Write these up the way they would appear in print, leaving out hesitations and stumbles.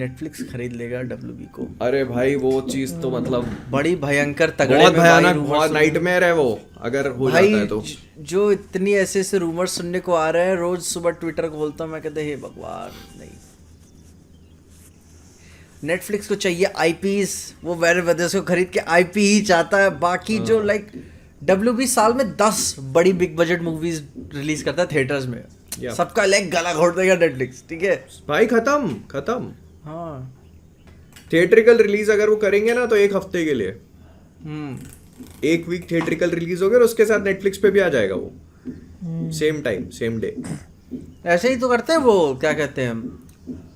Netflix खरीद लेगा WB को। अरे भाई वो चीज तो मतलब बड़ी भयंकर तगड़े बहुत में भयानक, भाई बहुत नाइटमेयर है वो अगर हो भाई जाता है तो। जो इतनी ऐसे ऐसे रूमर्स सुनने को आ रहे हैं, रोज सुबह ट्विटर खोलता हूँ मैं, कहते हे भगवान नहीं। नेटफ्लिक्स को चाहिए आईपीज, वो वेरे वेदर्स को खरीद के आईपी ही चाहता है। बाकी जो लाइक डब्ल्यूबी साल में 10 बड़ी बिग बजट मूवीज रिलीज करता है थिएटर्स में, सबका लाइक गला घोट देगा नेटफ्लिक्स, ठीक है भाई खत्म। हाँ थिएट्रिकल रिलीज अगर वो करेंगे ना तो एक हफ्ते के लिए, एक वीक थिएट्रिकल रिलीज होगा और उसके साथ नेटफ्लिक्स पे भी आ जाएगा वो, सेम टाइम सेम डे। ऐसे ही तो करते हैं वो, क्या कहते हैं,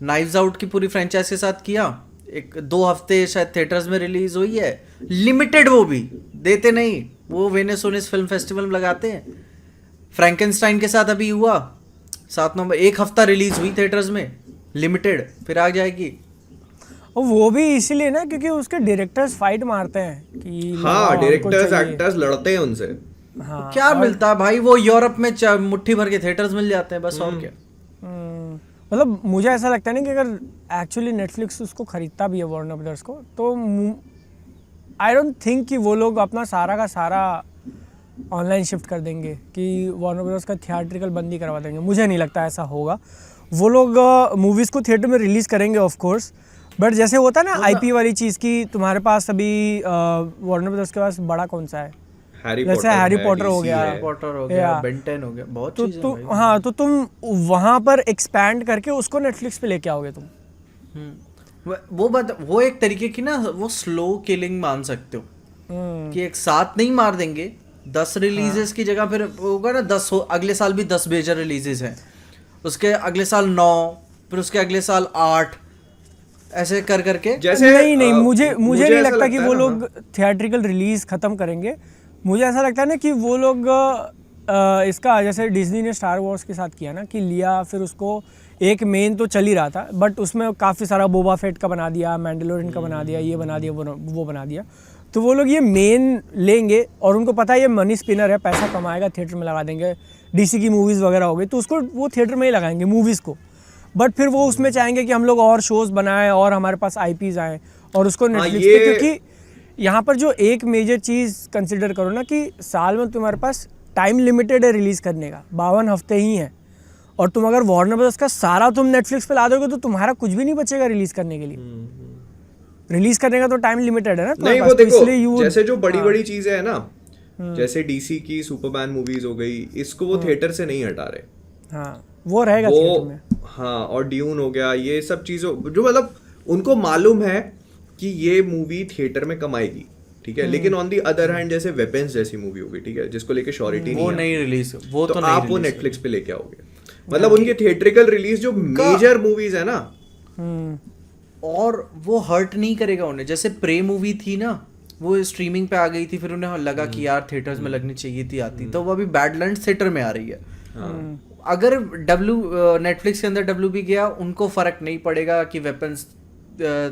नाइव्स आउट की पूरी फ्रेंचाइज के साथ किया, 1-2 हफ्ते शायद थिएटर्स में रिलीज हुई है, लिमिटेड, वो भी देते नहीं, वो वेनिस ओनिस फिल्म फेस्टिवल में लगाते हैं। फ्रैंकेनस्टाइन के साथ अभी हुआ 7 नवंबर, 1 हफ्ता रिलीज हुई थिएटर्स में, लिमिटेड, फिर आ जाएगी। और वो भी इसीलिए ना क्योंकि उसके डायरेक्टर्स फाइट मारते हैं कि हाँ, डायरेक्टर्स एक्टर्स लड़ते हैं उनसे। हाँ, क्या मिलता है भाई, वो यूरोप में मुट्ठी भर के थिएटर्स मिल जाते हैं बस, और क्या। मतलब मुझे ऐसा लगता है ना कि अगर एक्चुअली नेटफ्लिक्स उसको खरीदता भी है वार्नर ब्रदर्स को, तो आई डोंट थिंक कि वो लोग अपना सारा का सारा ऑनलाइन शिफ्ट कर देंगे, कि वार्नर ब्रदर्स का थिएट्रिकल बंदी करवा देंगे। मुझे नहीं लगता ऐसा होगा। वो लोग मूवीज़ को थिएटर में रिलीज़ करेंगे ऑफ कोर्स, बट जैसे होता है ना आईपी वाली चीज़ की, तुम्हारे पास अभी वार्नर ब्रदर्स के पास बड़ा कौन सा है, जैसे हैरी पॉटर हो गया, बेन 10 हो गया, बहुत तो चीज़ें हैं भाई। हाँ, तो तुम वहाँ पर एक्सपैंड करके उसको नेटफ्लिक्स पे लेके आओगे तुम। वो एक तरीके की ना, वो स्लो किलिंग मान सकते हो, कि एक साथ नहीं मार देंगे 10 रिलीजेस की जगह, फिर होगा ना 10 अगले साल भी 10 मेजर रिलीजेस हैं, उसके अगले साल 9, फिर उसके अगले साल 8, ऐसे कर करके। जैसे नहीं, मुझे नहीं लगता कि वो लोग थिएट्रिकल रिलीज खत्म करेंगे। मुझे ऐसा लगता है ना कि वो लोग इसका, जैसे डिज्नी ने स्टार वॉर्स के साथ किया ना, कि लिया, फिर उसको एक मेन तो चल ही रहा था, बट उसमें काफ़ी सारा बोबा फेट का बना दिया, मैंडलोरियन का बना दिया, ये बना दिया, वो बना दिया। तो वो लोग ये मेन लेंगे और उनको पता है ये मनी स्पिनर है, पैसा कमाएगा, थिएटर में लगा देंगे। डीसी की मूवीज़ वगैरह हो गई तो उसको वो थिएटर में ही लगाएंगे मूवीज़ को, बट फिर वो उसमें चाहेंगे कि हम लोग और शोज़ बनाएं और हमारे पास आईपीज़ आएँ, और उसको नेटफ्लिक्स पे, क्योंकि यहाँ पर जो एक मेजर चीज़ कंसिडर करो ना, कि साल में तुम्हारे पास टाइम लिमिटेड है रिलीज़ करने का, 52 हफ्ते ही हैं, और तुम अगर वार्नर ब्रदर्स का सारा तुम नेटफ्लिक्स पे ला दोगे तो तुम्हारा कुछ भी नहीं बचेगा रिलीज़ करने के लिए। रिलीज करने का तो टाइम लिमिटेड है ना। नहीं वो देखो, जैसे जो बड़ी चीजें है ना, जैसे डीसी की सुपरमैन मूवीज हो गई, इसको वो थिएटर से नहीं हटा रहे। हाँ, वो रहेगा थिएटर में। हाँ, और ड्यून हो गया, ये सब चीजों जो मतलब उनको मालूम है कि ये मूवी थिएटर में कमाएगी, ठीक है, लेकिन ऑन दी अदर हैंड जैसे वेपन्स जैसी मूवी होगी, ठीक है, जिसको लेके श्योरिटी वो नहीं रिलीज, वो तो आप वो नेटफ्लिक्स पे लेके आओगे। मतलब उनकी थिएट्रिकल रिलीज जो मेजर मूवीज है ना, और वो हर्ट नहीं करेगा उन्हें। जैसे प्रे मूवी थी ना, वो स्ट्रीमिंग पे आ गई थी, फिर उन्हें लगा कि यार थिएटर्स में लगनी चाहिए थी, आती, तो वो अभी बैडलैंड्स थिएटर में आ रही है। अगर नेटफ्लिक्स के अंदर डब्ल्यूबी गया, उनको फर्क नहीं पड़ेगा कि वेपन्स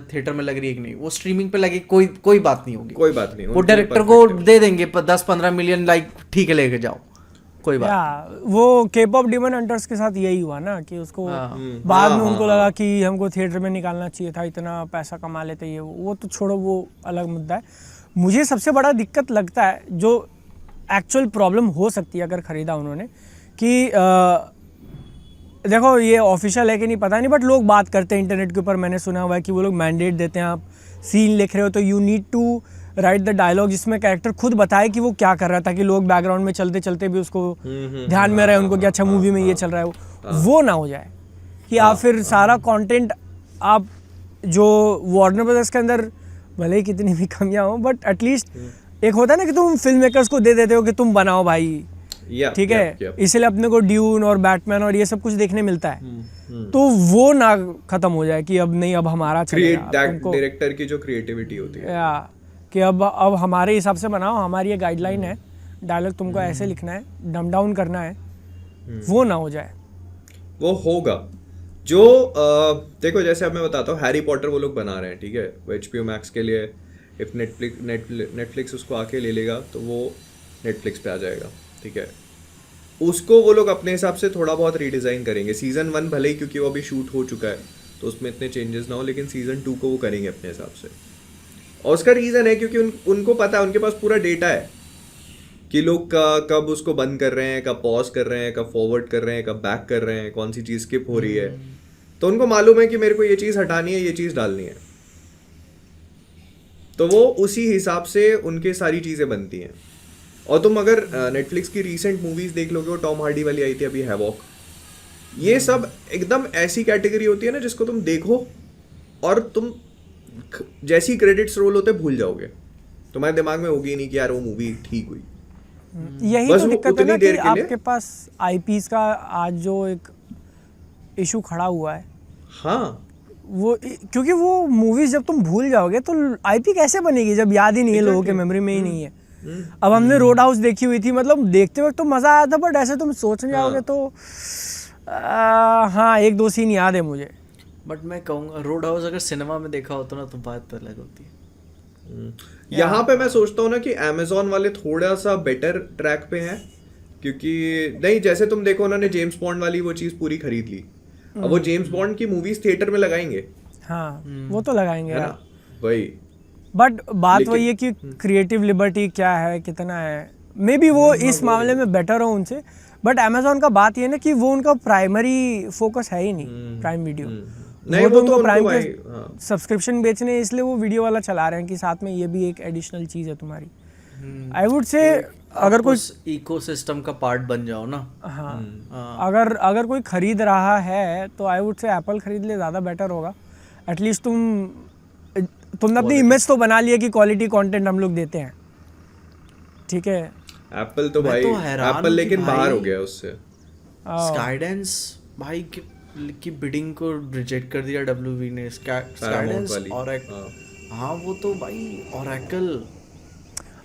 थिएटर में लग रही है कि नहीं, वो स्ट्रीमिंग पे लगी, कोई बात नहीं होगी, कोई बात नहीं, वो डायरेक्टर को दे देंगे 10-15 मिलियन, लाइक ठीक है लेके जाओ, कोई बात। वो केपॉप डिमन हंटर्स के साथ यही हुआ ना, कि उसको बाद में उनको लगा कि हमको थिएटर में निकालना चाहिए था, इतना पैसा कमा लेते ये वो तो छोड़ो, वो अलग मुद्दा है। मुझे सबसे बड़ा दिक्कत लगता है, जो एक्चुअल प्रॉब्लम हो सकती है अगर ख़रीदा उन्होंने, कि देखो ये ऑफिशियल है कि नहीं पता नहीं, बट लोग बात करते हैं इंटरनेट के ऊपर, मैंने सुना हुआ है कि वो लोग मैंडेट देते हैं, आप सीन लिख रहे हो तो you need to write the dialogue जिसमें कैरेक्टर खुद बताए कि वो क्या कर रहा था, कि लोग बैकग्राउंड में चलते चलते भी उसको ध्यान में रहे उनको कि अच्छा मूवी में ये चल रहा है, वो ना हो जाए कि आप फिर सारा कंटेंट, आप जो वार्नर ब्रदर्स के अंदर भले ही कितनी भी कमियां हो, बट एटलीस्ट एक होता है ना कि तुम फिल्म मेकर्स को दे देते हो कि तुम बनाओ भाई, ठीक है, इसलिए अपने को ड्यून और बैटमैन और ये सब कुछ देखने मिलता है, तो वो ना खत्म हो जाए कि अब नहीं, अब हमारा डायरेक्टर की जो क्रिएटिविटी होती है, कि अब हमारे हिसाब से बनाओ, हमारी ये गाइडलाइन है, डायलॉग तुमको ऐसे लिखना है, डम डाउन करना है, वो ना हो जाए। वो होगा जो देखो, जैसे अब मैं बताता हूँ, हैरी पॉटर वो लोग बना रहे हैं, ठीक है, HBO मैक्स के लिए, इफ नेटफ्लिक्स उसको आके ले लेगा तो वो नेटफ्लिक्स पे आ जाएगा, ठीक है, उसको वो लोग अपने हिसाब से थोड़ा बहुत रीडिज़ाइन करेंगे। सीज़न 1 भले ही, क्योंकि वो अभी शूट हो चुका है, तो उसमें इतने चेंजेस ना हो, लेकिन सीजन 2 को वो करेंगे अपने हिसाब से। और उसका रीज़न है क्योंकि उनको पता है, उनके पास पूरा डेटा है कि लोग कब उसको बंद कर रहे हैं, कब पॉज कर रहे हैं, कब फॉरवर्ड कर रहे हैं, कब बैक कर रहे हैं, कौन सी चीज़ स्किप हो रही है। तो उनको मालूम है कि मेरे को ये चीज़ हटानी है, ये चीज़ डालनी है, तो वो उसी हिसाब से उनके सारी चीज़ें बनती हैं। और तुम अगर नेटफ्लिक्स की रीसेंट मूवीज़ देख लोगे, वो टॉम हार्डी वाली आई थी अभी, हैवॉक, ये सब एकदम ऐसी कैटेगरी होती है ना जिसको तुम देखो और तुम जैसी क्रेडिट्स रोल होते भूल जाओगे, तुम्हारे दिमाग में होगी नहीं कि यार वो मूवी ठीक हुई। यही बस तो वो दिक्कत है उतनी ना देर कि के लिए। आपके पास आईपीज का आज जो एक इशू खड़ा हुआ है, हाँ, वो क्योंकि वो मूवीज जब तुम भूल जाओगे तो आईपी कैसे बनेगी जब याद ही नहीं है, लोगों के मेमोरी में ही नहीं है। अब हमने रोड हाउस देखी हुई थी, मतलब देखते वक्त तो मजा आया था, बट ऐसे तुम सोचने जाओगे तो हाँ 1-2 सीन याद है मुझे। बट मैं कहूँगा रोड हाउस अगर सिनेमा में देखा होता ना तो बात तो अलग होती है। यहाँ पे मैं सोचता हूँ ना कि अमेजोन वाले थोड़ा सा बेटर ट्रैक पे हैं, क्योंकि नहीं, जैसे तुम देखो उन्होंने जेम्स बॉन्ड वाली वो चीज़ पूरी खरीद ली, अब वो जेम्स बॉन्ड की मूवीज थिएटर में लगाएंगे, हाँ वो तो लगाएंगे है यार, ना, वही। बट बात वही है कि क्रिएटिव लिबर्टी क्या है, कितना है, मे बी वो इस मामले में बेटर हो उनसे। बट अमेजोन का बात ये है ना कि वो उनका प्राइमरी फोकस है ही नहीं प्राइम वीडियो, नहीं, वो तो उनको उनको प्राइम भाई, के हाँ। सब्सक्रिप्शन बेचने, इसलिए वो वीडियो वाला चला रहे हैं कि साथ में ये भी एक एडिशनल चीज़ है तुम्हारी। आई वुड से अगर कोई इकोसिस्टम का पार्ट बन जाओ ना। हाँ, अगर कोई खरीद रहा है तो आई वुड से एप्पल खरीद ले, ज़्यादा बेटर होगा। एटलीस्ट तुमने अपनी इमेज तो बना लिया कि क्वालिटी कंटेंट हम लोग देते हैं, ठीक है। एप्पल तो भाई, एप्पल लेकिन बाहर हो गया उससे। स्काईडेंस भाई की बिडिंग को रिजेक्ट कर दिया डब्ल्यूबी ने। स्काईडेंस और हाँ वो तो भाई ओरेकल,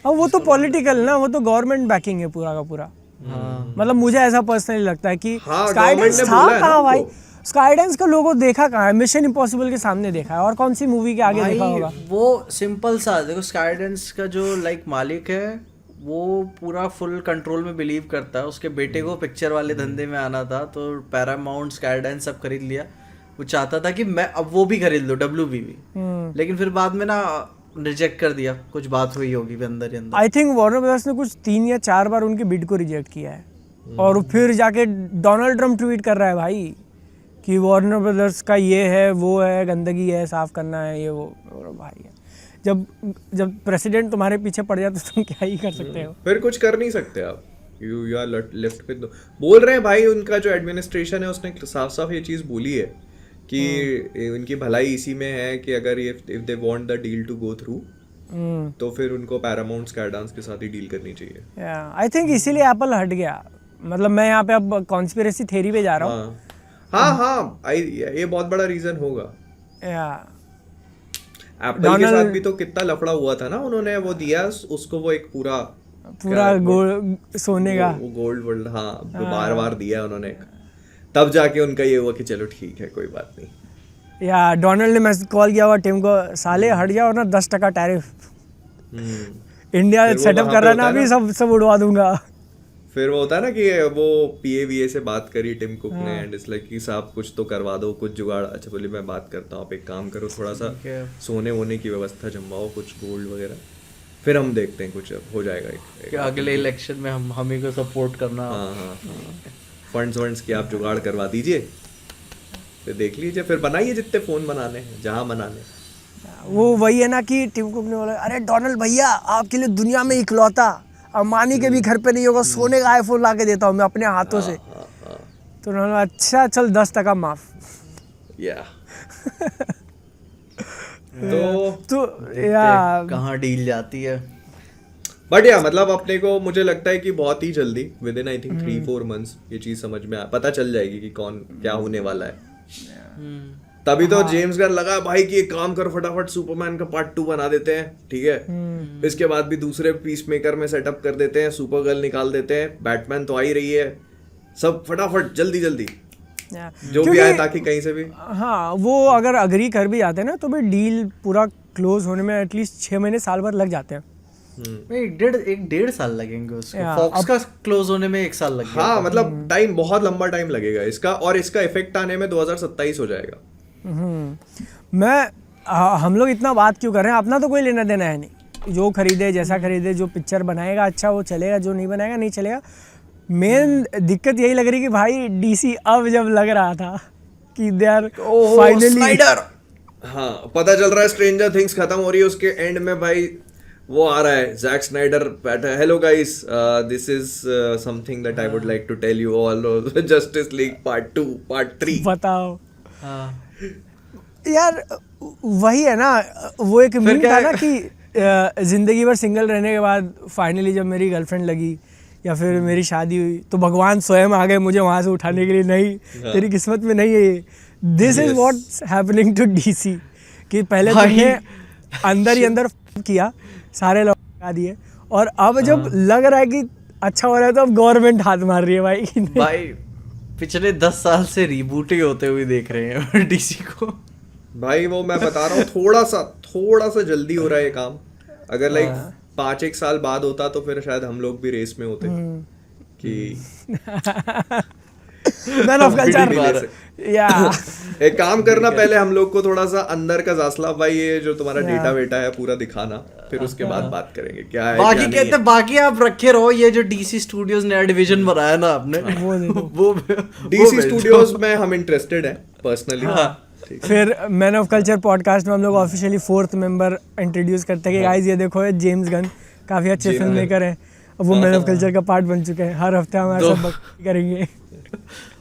अब वो तो पॉलिटिकल ना, वो तो गवर्नमेंट बैकिंग है पूरा का पूरा। मतलब मुझे ऐसा पर्सनली लगता है कि स्काईडेंस था कहाँ भाई, स्काईडेंस का लोगो देखा कहाँ है, मिशन इम्पॉसिबल के सामने देखा है, और कौन सी मूवी के आगे देखा होगा। वो सिंपल सा देखो, स्काईडेंस का जो मालिक है वो पूरा फुल कंट्रोल में बिलीव करता है। उसके बेटे को पिक्चर वाले धंधे में आना था तो पैरामाउंट, स्काईडेंस सब खरीद लिया। वो चाहता था कि मैं अब वो भी खरीद लो डब्ल्यूबी भी, लेकिन फिर बाद में ना रिजेक्ट कर दिया, कुछ बात हुई होगी अंदर ही अंदर। आई थिंक वार्नर ब्रदर्स ने कुछ 3 या 4 बार उनके बिड को रिजेक्ट किया है, और फिर जाके डोनाल्ड ट्रम्प ट्वीट कर रहा है भाई कि वार्नर ब्रदर्स का ये है, वो है, गंदगी है, साफ करना है, ये वो। और भाई जब प्रेसिडेंट तुम्हारे पीछे पड़ जाए तो तुम क्या ही कर सकते हो, फिर कुछ कर नहीं सकते आप, यू आर लेफ्ट विद। बोल रहे हैं भाई उनका जो एडमिनिस्ट्रेशन है उसने साफ साफ ये चीज़ बोली है कि उनकी भलाई इसी में है कि अगर if they want the deal to go through तो फिर उनको पैरामाउंट स्काईडांस के साथ ही डील करनी चाहिए। आई थिंक इसीलिए एप्पल हट गया। मतलब मैं यहाँ पे अब कॉन्स्पिरेसी थ्योरी पे जा रहा हूँ। हाँ, ये बहुत बड़ा रीजन होगा। एप्पल के साथ भी तो कितना लफड़ा हुआ था ना, उन्होंने वो दिया उसको, वो एक पूरा गोल्ड सोने का वो गोल्ड वर्ल्ड, हाँ बार दिया उन्होंने, तब जाके उनका ये हुआ कि चलो ठीक है कोई बात नहीं। या डोनाल्ड ने मैसेज कॉल किया हुआ टीम को, साले हट जाओ ना, 10% टैरिफ इंडिया सेटअप कर रहा है ना अभी, सब उड़वा दूंगा। फिर वो होता है ना कि वो PAVA से बात करी टिम कुक ने, एंड इट्स लाइक कि साहब कुछ तो करवा दो, कुछ जुगाड़। अच्छा बोले मैं बात करता हूँ, आप एक काम करो, थोड़ा सा सोने वोने की व्यवस्था जमवाओ, कुछ गोल्ड वगैरह, फिर हम देखते हैं कुछ हो जाएगा। अगले इलेक्शन में हम ही को सपोर्ट करना। हाँ, फंड्स की आप जुगाड़ करवा दीजिए, फिर देख लीजिए, फिर बनाइए जितने फोन बनाने हैं, जहाँ बनाने। वो वही है ना कि टिम कुक ने बोला, अरे डोनाल्ड भैया आपके लिए दुनिया में इकलौता, अम्बानी के भी घर पे नहीं होगा, सोने का आईफोन ला के देता हूँ मैं अपने हाथों से। तो उन्होंने अच्छा चल 10% माफ। तो कहाँ डील जाती है। बट मतलब अपने को मुझे लगता है कि बहुत ही जल्दी with in I think 3-4 months ये चीज समझ में पता चल जाएगी कि कौन क्या होने वाला है। तभी तो जेम्स गन लगा भाई कि एक काम कर, फटाफट सुपरमैन का पार्ट 2 बना देते हैं, ठीक है। इसके बाद भी दूसरे पीस मेकर में सेटअप कर देते हैं, सुपर गर्ल निकाल देते हैं, बैटमैन तो आ ही रही है, सब फटाफट जल्दी जो भी आए ताकि कहीं से भी। हाँ, वो अगर अग्री कर भी जाते हैं ना तो भी डील पूरा क्लोज होने में एटलीस्ट 6 महीने साल भर लग जाते हैं। एक डेढ़ साल लगेंगे उसको। फॉक्स का क्लोज होने में 1 साल लगेगा। हाँ, मतलब टाइम बहुत लंबा टाइम लगेगा इसका, और इसका इफेक्ट आने में 2027 हो जाएगा। हम लोग इतना बात क्यों कर रहे हैं, अपना तो कोई लेना देना है नहीं, जो खरीदे जैसा खरीदे, जो पिक्चर बनाएगा अच्छा वो चलेगा, जो नहीं बनाएगा नहीं चलेगा। मेन दिक्कत यही लग रही कि भाई डीसी अब जब लग रहा था कि दे आर फाइनली, हाँ पता चल रहा है स्ट्रेंजर थिंग्स खत्म हो रही है, उसके एंड में भाई वो आ रहा है, जैक स्नाइडर बैठा है, hello guys this is something that I would like to tell you all, Justice League part 2 part 3। बताओ यार, वही है ना, वो एक मीम था ना कि जिंदगी भर सिंगल रहने के बाद फाइनली जब मेरी गर्लफ्रेंड लगी या फिर मेरी शादी हुई तो भगवान स्वयं आ गए मुझे वहां से उठाने के लिए, नहीं तेरी किस्मत में नहीं है ये। This is what's happening to DC कि पहले तुमने अंदर ही अंदर किया, सारे लोग लगा दिए, और अब जब लग रहा है कि अच्छा हो रहा है तो अब गवर्नमेंट हाथ मार रही है भाई। भाई पिछले 10 साल से रीबूट ही होते हुए देख रहे हैं डीसी को। भाई वो मैं बता रहा हूँ थोड़ा सा जल्दी हो रहा है ये काम। अगर लाइक 5-1 साल बाद होता तो फिर शायद हम लोग भी रेस में होते कि मैन ऑफ कल्चर। या एक काम करना, पहले हम लोग को थोड़ा सा अंदर का जासला भाई ये जो तुम्हारा डेटा वेटा है पूरा दिखाना, फिर उसके बाद बात करेंगे क्या है बाकी क्या कहते नहीं है। बाकी आप रखे रहो, ये जो डीसी स्टूडियोज नया डिवीजन बनाया ना आपने वो डीसी स्टूडियोज में हम इंटरेस्टेड हैं पर्सनली। फिर मैन ऑफ कल्चर पॉडकास्ट में हम लोग ऑफिशियली 4th मेंबर इंट्रोड्यूस करते हैं कि गाइस ये देखो है जेम्स गन, काफी अच्छे फिल्म मेकर हैं, वो मैन ऑफ कल्चर का पार्ट बन चुके हैं, हर हफ्ते हम ऐसा बकवास करेंगे।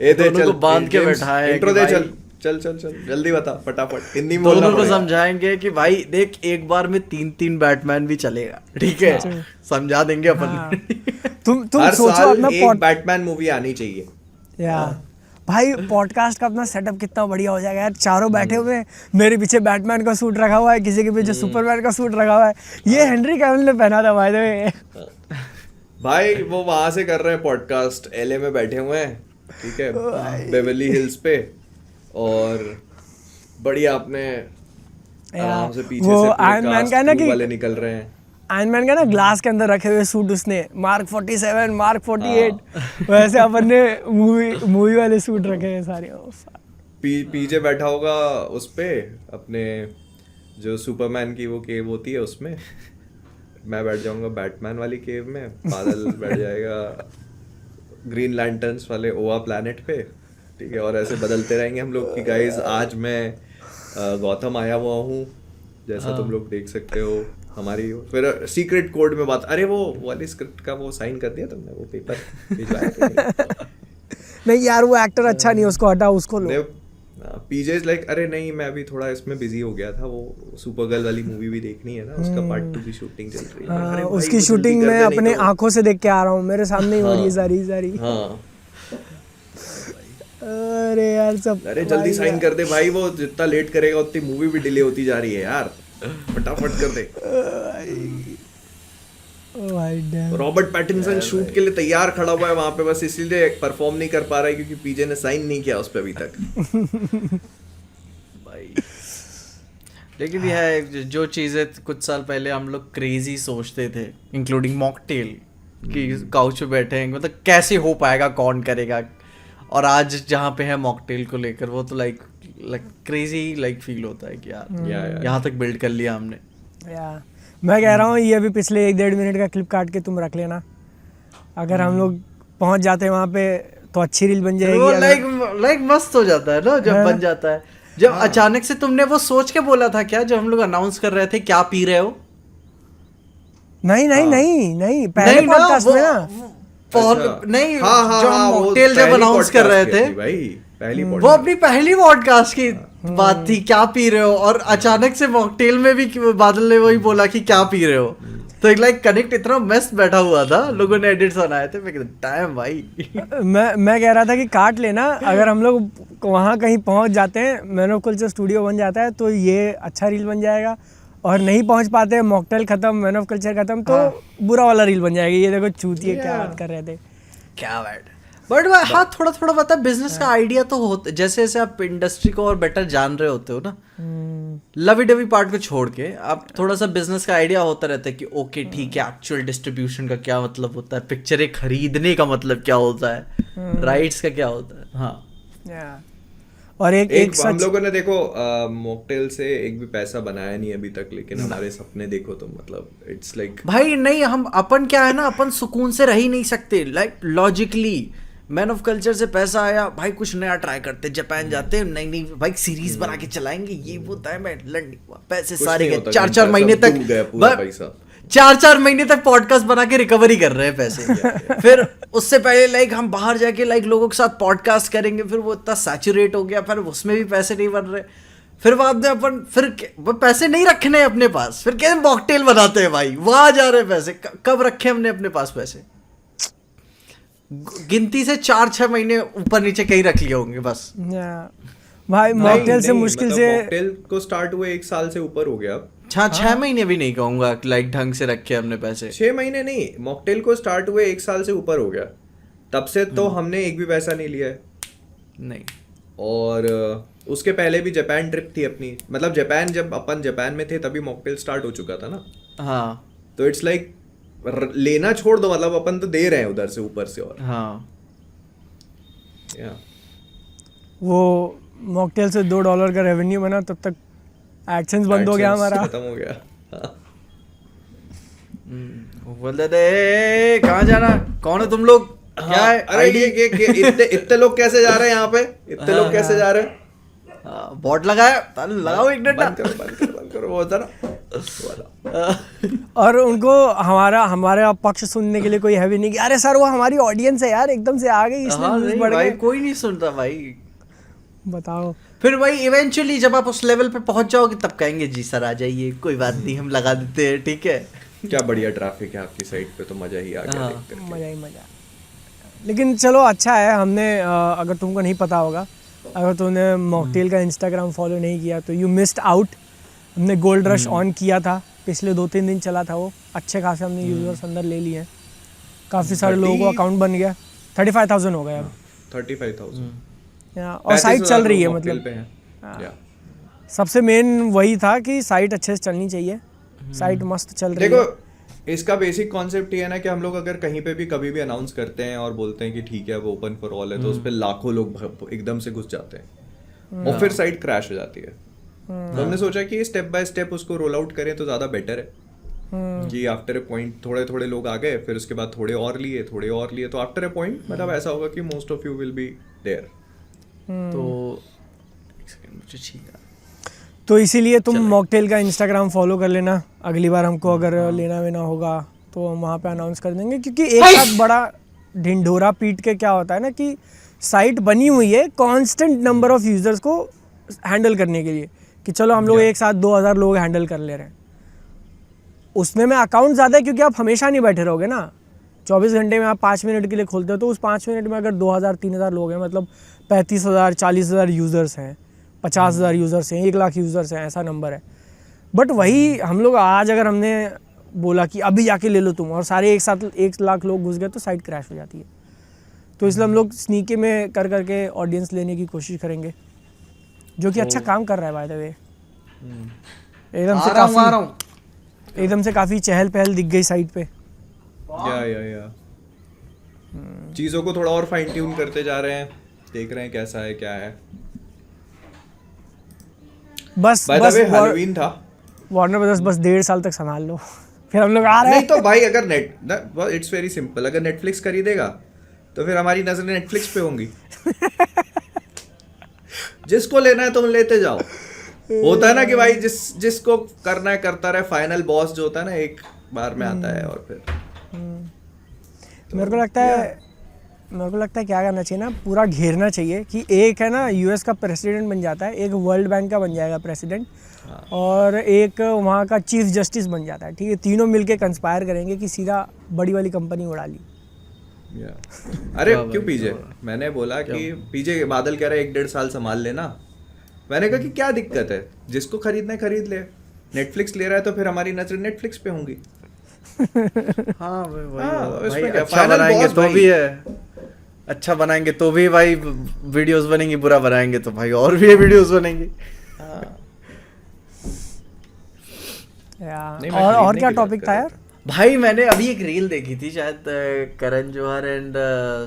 ए दे दोनों चल को बांध के बैठा है, इंट्रो दे, चल जल्दी बता फटाफट, हिंदी में बोलना दोनों को पड़ेगा। समझाएंगे कि भाई देख एक बार में 3 बैटमैन भी चलेगा, ठीक है समझा देंगे अपन। तुम हर सोचो साल अपना एक बैटमैन मूवी आनी चाहिए। या भाई पॉडकास्ट का अपना सेटअप कितना बढ़िया हो जाएगा यार, चारों बैठे हुए हैं, मेरे पीछे बैटमैन का सूट रखा हुआ है, किसी के पीछे सुपरमैन का सूट रखा हुआ है, ये हेनरी कैविल ने पहना था भाई द वे। भाई वो वहां से कर रहे हैं पॉडकास्ट, एलए में बैठे हुए हैं, ठीक है, बेवर्ली हिल्स पे, और बढ़िया अपने आराम से पीछे वो से आयरन मैन का है ना कि वाले निकल रहे हैं। आयरन मैन का ना ग्लास के अंदर रखे हुए सूट उसने, मार्क 47 मार्क 48 वैसे अपन ने मूवी वाले सूट रखे हैं सारे। पीछे बैठा होगा उस पे अपने जो सुपरमैन की वो केव होती है उसमें, मैं बैठ जाऊंगा बैटमैन वाली केव में, बादल बैठ जाएगा ग्रीन लैंटर्न्स वाले ओवा प्लैनेट पे, ठीक है, और ऐसे बदलते रहेंगे हम लोग कि गाइस आज मैं गौतम आया हुआ हूँ, जैसा तुम लोग देख सकते हो हमारी। फिर सीक्रेट कोड में बात, अरे वो वाली स्क्रिप्ट का वो साइन कर दिया तुमने, वो पेपर भिजवाया तुमने? नहीं यार वो एक्टर अच्छा नहीं, उसको हटाओ, उसको लो। पीजे इज लाइक अरे नहीं मैं अभी थोड़ा इसमें बिजी हो गया था, वो सुपर गर्ल वाली मूवी भी देखनी है ना, उसका पार्ट 2 की शूटिंग चल रही है। अरे भाई, उसकी वो शूटिंग जल्दी मैं कर दे, अपने नहीं तो- आंखों से देख के आ रहा हूँ, मेरे सामने ही हो रही है सारी। हाँ अरे यार सब, अरे जल्दी साइन कर दे भाई, वो जितना लेट करेगा उतनी मूवी भी डिले होती जा रही है यार, फटाफट कर दे। रॉबर्ट पैटिंसन शूट के लिए तैयार खड़ा हुआ है वहां पे, बस इसीलिए परफॉर्म नहीं कर पा रहा है क्योंकि पीजे ने साइन नहीं किया उस पे अभी तक। भाई लेकिन यह है जो चीजें कुछ साल पहले हम लोग क्रेजी सोचते थे, इंक्लूडिंग मॉकटेल, कि काउच पे बैठे हैं मतलब कैसे हो पाएगा, कौन करेगा, और आज जहाँ पे है मॉकटेल को लेकर वो तो लाइक क्रेजी लाइक फील होता है कि यार यहाँ तक बिल्ड कर लिया हमने। मैं कह रहा हूँ ये अभी पिछले 1-1.5 मिनट का क्लिप काट के तुम रख लेना, अगर हम लोग पहुंच जाते हैं वहाँ पे तो अच्छी रील बन जाएगी। वो लाइक मस्त हो जाता है ना जब बन जाता है, जब अचानक से तुमने वो सोच के बोला था क्या जब हम लोग अनाउंस कर रहे थे क्या पी रहे हो? नहीं पहले पॉडकास्ट में ना, नहीं जो हम मॉकटेल जब अनाउंस कर रहे थे वो अपनी पहली पॉडकास्ट की बात थी, क्या पी रहे हो, और अचानक से मॉकटेल में भी बादल ने वही बोला कि क्या पी रहे हो, तो एक लाइक कनेक्ट इतना मस्त बैठा हुआ था, लोगों ने एडिट्स बनाए थे, मैं टाइम भाई। मैं कह रहा था कि काट लेना, अगर हम लोग वहाँ कहीं पहुँच जाते हैं, मैन ऑफ कल्चर स्टूडियो बन जाता है तो ये अच्छा रील बन जाएगा, और नहीं पहुँच पाते, मॉकटेल खत्म, मैन ऑफ कल्चर खत्म, तो बुरा वाला रील बन जाएगी, ये देखो चूतिए क्या बात कर रहे थे, क्या बैड। बट हाँ थोड़ा पता बिजनेस का आइडिया तो होता, जैसे जैसे आप इंडस्ट्री को और बेटर जान रहे होते हो ना, लवी डवी पार्ट को छोड़ के आप थोड़ा सा बिजनेस का आइडिया होता रहता है कि ओके ठीक है एक्चुअल डिस्ट्रीब्यूशन का क्या मतलब होता है, पिक्चरें खरीदने का मतलब क्या होता है, राइट्स का क्या होता है। हाँ और एक हम सच लोगों ने देखो मॉकटेल से एक भी पैसा बनाया नहीं अभी तक, लेकिन हमारे सपने देखो तो मतलब इट्स लाइक भाई नहीं, हम अपन क्या है ना, अपन सुकून से रह ही नहीं सकते। Like logically man of culture से पैसा आया, भाई कुछ नया ट्राई करते, जापान जाते, नई नई भाई सीरीज बना के चलाएंगे, ये वो डायमंड पैसे सारे गए। 4-4 महीने तक 4-4 महीने तक पॉडकास्ट बना के रिकवरी कर रहे हैं पैसे। फिर उससे पहले लाइक हम बाहर जाके लाइक लोगों के साथ पॉडकास्ट करेंगे, फिर वो इतना सैचुरेट हो गया, फिर उसमें भी पैसे नहीं बन रहे। फिर बाद में अपन फिर वो पैसे नहीं रखने अपने पास, फिर क्या मॉकटेल बनाते हैं भाई, वहां जा रहे हैं पैसे। कब रखे हमने अपने पास पैसे? गिनती से 4-6 महीने ऊपर नीचे कहीं रख लिए होंगे बस। भाई मॉकटेल से मुश्किल से मॉकटेल को स्टार्ट हुए 1 साल से ऊपर हो गया। 6 महीने भी नहीं कहूंगा लाइक ढंग से रखे हमने पैसे। 6 महीने नहीं, मॉकटेल को स्टार्ट हुए 1 साल से ऊपर हो गया, तब से तो हमने एक भी पैसा नहीं लिया है। नहीं, और उसके पहले भी जापान ट्रिप थी अपनी, मतलब जापान, जब अपन जापान में थे तभी मॉकटेल स्टार्ट हो चुका था ना। हाँ तो इट्स लाइक लेना छोड़ दो, मतलब अपन तो दे रहे हैं उधर से ऊपर से। और हाँ वो मॉकटेल से $2 का रेवेन्यू बना, तब तक एडसेंस बंद हो गया हमारा, खत्म हो गया। बोलते थे कहाँ जाना, कौन है तुम लोग, क्या है अरे ये इतने लोग कैसे जा रहे हैं यहाँ पे, इतने लोग कैसे जा रहे हैं? बॉट लगाया, लगाओ एक डंडा। बंद करो वो होता ना। और उनको हमारा पक्ष सुनने के लिए कोई है भी नहीं कि अरे सर वो हमारी ऑडियंस है यार, एकदम से आ गई इसलिए हाँ, व्यूज नहीं बढ़ भाई गए। कोई नहीं सुनता भाई। बताओ फिर भाई इवेंचुअली जब आप उस लेवल पे पहुंच जाओगे तब कहेंगे जी सर आ जाइए, कोई बात नहीं हम लगा देते हैं, ठीक है। क्या बढ़िया ट्रैफिक है आपकी साइड पे, तो मजा ही आ गया हाँ। देख करके। मजा ही मजा। लेकिन चलो अच्छा है, हमने अगर तुमको नहीं पता होगा, अगर तुमने मॉकटेल का इंस्टाग्राम फॉलो नहीं किया तो यू मिस्ड आउट। हमने गोल्ड रश ऑन किया था, पिछले 2-3 दिन चला था वो, अच्छे खासे हमने यूजर्स अंदर ले लिए हैं, काफ़ी सारे लोगों को अकाउंट बन गया, 35,000 हो गया अब। 35,000 और साइट चल रही है, मतलब या। सबसे मेन वही था कि साइट अच्छे से चलनी चाहिए, साइट मस्त चल रही है। देखो इसका बेसिक कॉन्सेप्ट ये है ना कि हम लोग अगर कहीं पे भी कभी भी अनाउंस करते हैं और बोलते हैं कि ठीक है वो ओपन फॉर ऑल है, तो उस पर लाखों लोग एकदम से घुस जाते हैं और फिर साइट क्रैश हो जाती है। तो हमने सोचा कि स्टेप बाय स्टेप उसको रोल आउट करें तो ज़्यादा बेटर है कि आफ्टर ए पॉइंट थोड़े थोड़े लोग आ गए, फिर उसके बाद थोड़े और लिए, तो आफ्टर ए पॉइंट मतलब ऐसा होगा कि most of you will be there. तो एक सेकंड मुझे छींका। तो इसीलिए तुम मॉकटेल का इंस्टाग्राम फॉलो कर लेना, अगली बार हमको अगर लेना वेना होगा तो हम वहाँ पे अनाउंस कर देंगे, क्योंकि एक साथ बड़ा ढिंढोरा पीट के क्या होता है ना कि साइट बनी हुई है कांस्टेंट नंबर ऑफ यूजर्स को हैंडल करने के लिए, कि चलो हम लोग एक साथ 2000 लोग हैंडल कर ले रहे हैं। उसमें में अकाउंट ज़्यादा है क्योंकि आप हमेशा नहीं बैठे रहोगे ना, 24 घंटे में आप 5 मिनट के लिए खोलते हो, तो उस 5 मिनट में अगर 2000-3000 लोग हैं, मतलब 35,000 40,000 यूज़र्स हैं, 50,000 यूज़र्स हैं, 1 लाख यूज़र्स हैं, ऐसा नंबर है। बट वही हम लोग आज अगर हमने बोला कि अभी जाके ले लो तुम, और सारे एक साथ 1 लाख लोग घुस गए तो साइट क्रैश हो जाती है। तो इसलिए हम लोग स्नीके में कर करके ऑडियंस लेने की कोशिश करेंगे, जो कि अच्छा काम कर रहा है बाय द वे। एकदम से काफ़ी चहल पहल दिख गई साइट पे। या चीज़ों को थोड़ा और फाइन ट्यून करते जा रहे हैं, देख रहे हैं कैसा है क्या है। बस हैलोवीन था, वार्नर ब्रदर्स बस 1.5 साल तक संभाल लो, फिर हम लोग आ रहे हैं। नहीं तो भाई अगर इट्स वेरी सिंपल, अगर नेटफ्लिक्स खरीदेगा तो फिर हमारी नजरें नेटफ्लिक्स पे होंगी। जिसको लेना है तुम लेते जाओ। होता है ना कि भाई जिसको करना है करता रहे, फाइनल बॉस जो होता है ना एक बार में आता है। और फिर मेरे को लगता है क्या करना चाहिए ना, पूरा घेरना चाहिए कि एक है ना यूएस का प्रेसिडेंट बन जाता है, एक वर्ल्ड बैंक का बन जाएगा प्रेसिडेंट, और एक वहाँ का चीफ जस्टिस बन जाता है, ठीक है। तीनों मिलके कंस्पायर करेंगे कि सीधा बड़ी वाली कंपनी उड़ा ली। अरे क्यों पीजे, मैंने बोला कि पीजे बादल कह रहा है 1-1.5 साल संभाल लेना। मैंने कहा कि क्या दिक्कत है, जिसको खरीदना है खरीद ले। नेटफ्लिक्स ले रहा है तो फिर हमारी नजर नेटफ्लिक्स पे होंगी। हाँ भाई अच्छा बनाएंगे तो भी है, अच्छा बनाएंगे तो भी भाई वीडियोस बनेंगी, बुरा बनाएंगे तो भाई और भी वीडियोस बनेंगी। और क्या टॉपिक था यार? भाई मैंने अभी एक रील देखी थी, शायद करण जौहर एंड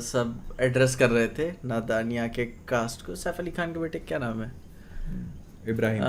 सब एड्रेस कर रहे थे नादानिया के कास्ट को। सैफ अली खान के बेटे क्या नाम है? इब्राहिम।